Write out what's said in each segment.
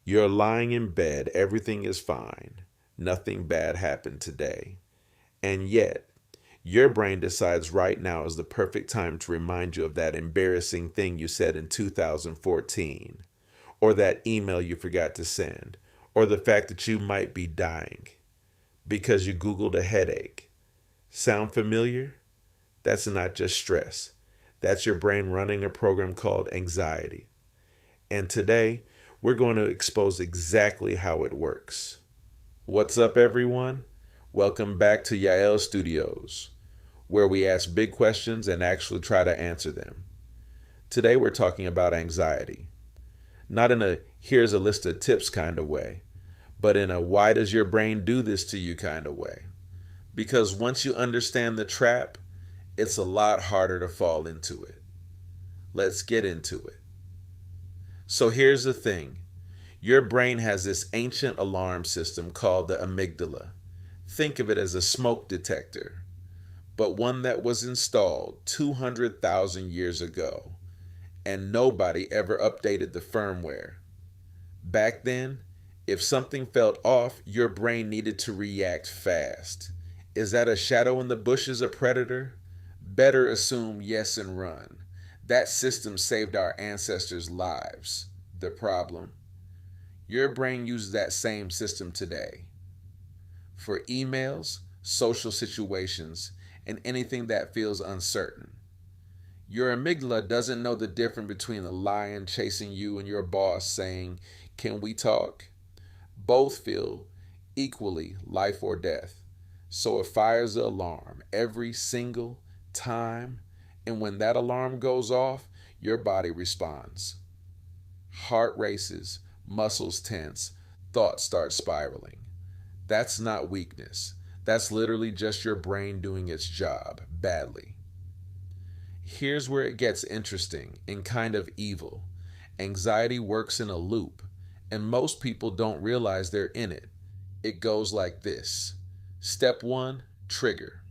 You're lying in bed, everything is fine. Nothing bad happened today. And yet, your brain decides right now is the perfect time to remind you of that embarrassing thing you said in 2014, or that email you forgot to send, or the fact that you might be dying because you Googled a headache. Sound familiar? That's not just stress. That's your brain running a program called anxiety. And today, we're going to expose exactly how it works. What's up, everyone? Welcome back to YaelStudios, where we ask big questions and actually try to answer them. Today, we're talking about anxiety. Not in a here's a list of tips kind of way, but in a why does your brain do this to you kind of way. Because once you understand the trap, it's a lot harder to fall into it. Let's get into it. So here's the thing. Your brain has this ancient alarm system called the amygdala. Think of it as a smoke detector, but one that was installed 200,000 years ago, and nobody ever updated the firmware. Back then, if something felt off, your brain needed to react fast. Is that a shadow in the bushes a predator? Better assume yes and run. That system saved our ancestors' lives. The problem? Your brain uses that same system today. For emails, social situations, and anything that feels uncertain. Your amygdala doesn't know the difference between a lion chasing you and your boss saying, "Can we talk?" Both feel equally life or death. So it fires the alarm every single time, and when that alarm goes off, your body responds. Heart races, muscles tense, thoughts start spiraling. That's not weakness. That's literally just your brain doing its job badly. Here's where it gets interesting and kind of evil. Anxiety works in a loop, and most people don't realize they're in it. It goes like this. Step 1, trigger.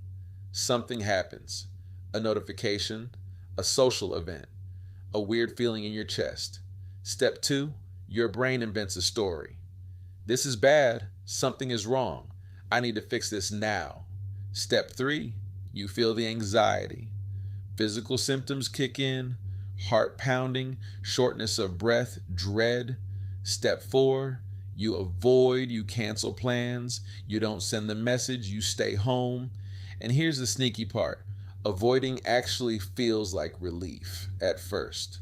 Something happens. A notification, a social event, a weird feeling in your chest. Step 2, your brain invents a story. This is bad. Something is wrong. I need to fix this now. Step 3, you feel the anxiety. Physical symptoms kick in, heart pounding, shortness of breath, dread. Step 4, you avoid, you cancel plans, you don't send the message, you stay home. And here's the sneaky part. Avoiding actually feels like relief at first.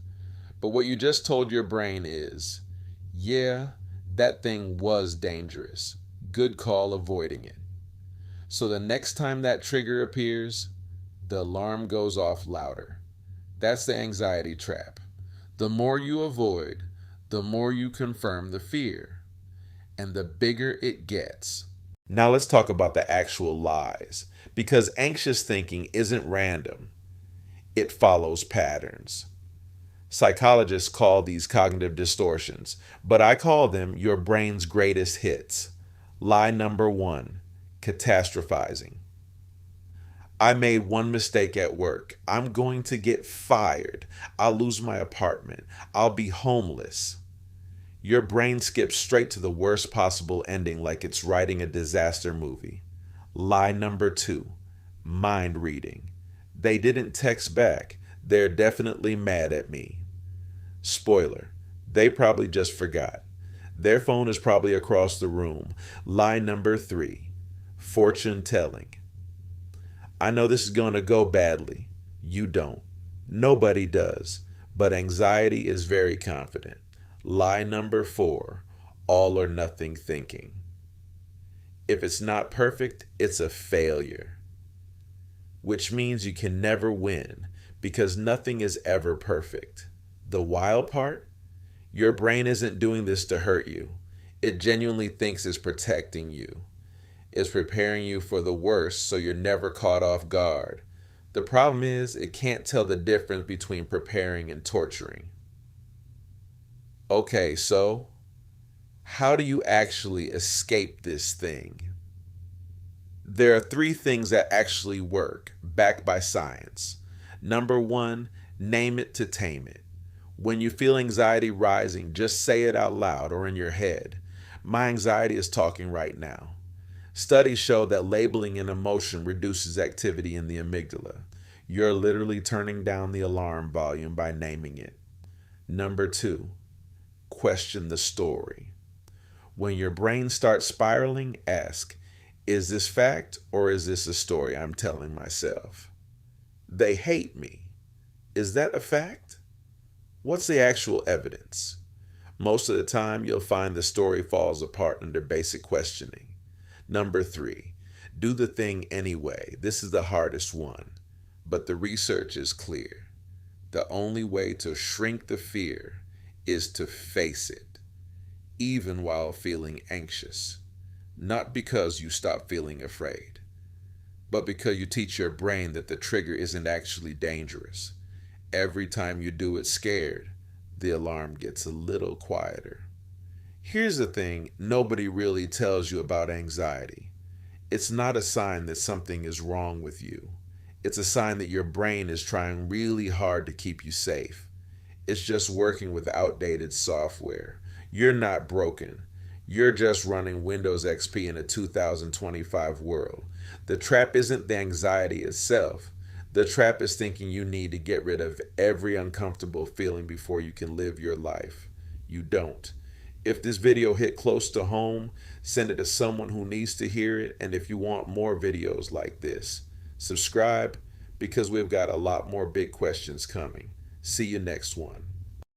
But what you just told your brain is, yeah, that thing was dangerous. Good call avoiding it. So the next time that trigger appears, the alarm goes off louder. That's the anxiety trap. The more you avoid, the more you confirm the fear, and the bigger it gets. Now let's talk about the actual lies, because anxious thinking isn't random. It follows patterns. Psychologists call these cognitive distortions, but I call them your brain's greatest hits. Lie number 1, catastrophizing. I made one mistake at work. I'm going to get fired. I'll lose my apartment. I'll be homeless. Your brain skips straight to the worst possible ending like it's writing a disaster movie. Lie number 2, mind reading. They didn't text back. They're definitely mad at me. Spoiler, they probably just forgot. Their phone is probably across the room. Lie number 3, fortune telling. I know this is going to go badly. You don't. Nobody does. But anxiety is very confident. Lie number 4, all or nothing thinking. If it's not perfect, it's a failure. Which means you can never win because nothing is ever perfect. The wild part? Your brain isn't doing this to hurt you. It genuinely thinks it's protecting you. It's preparing you for the worst so you're never caught off guard. The problem is it can't tell the difference between preparing and torturing. Okay, so how do you actually escape this thing? There are 3 things that actually work, backed by science. Number 1, name it to tame it. When you feel anxiety rising, just say it out loud or in your head. My anxiety is talking right now. Studies show that labeling an emotion reduces activity in the amygdala. You're literally turning down the alarm volume by naming it. Number 2, question the story. When your brain starts spiraling, ask, is this fact or is this a story I'm telling myself? They hate me. Is that a fact? What's the actual evidence? Most of the time, you'll find the story falls apart under basic questioning. Number 3, do the thing anyway. This is the hardest one, but the research is clear. The only way to shrink the fear is to face it, even while feeling anxious. Not because you stop feeling afraid, but because you teach your brain that the trigger isn't actually dangerous. Every time you do it scared, the alarm gets a little quieter. Here's the thing nobody really tells you about anxiety. It's not a sign that something is wrong with you. It's a sign that your brain is trying really hard to keep you safe. It's just working with outdated software. You're not broken. You're just running Windows XP in a 2025 world. The trap isn't the anxiety itself. The trap is thinking you need to get rid of every uncomfortable feeling before you can live your life. You don't. If this video hit close to home, send it to someone who needs to hear it. And if you want more videos like this, subscribe because we've got a lot more big questions coming. See you next one.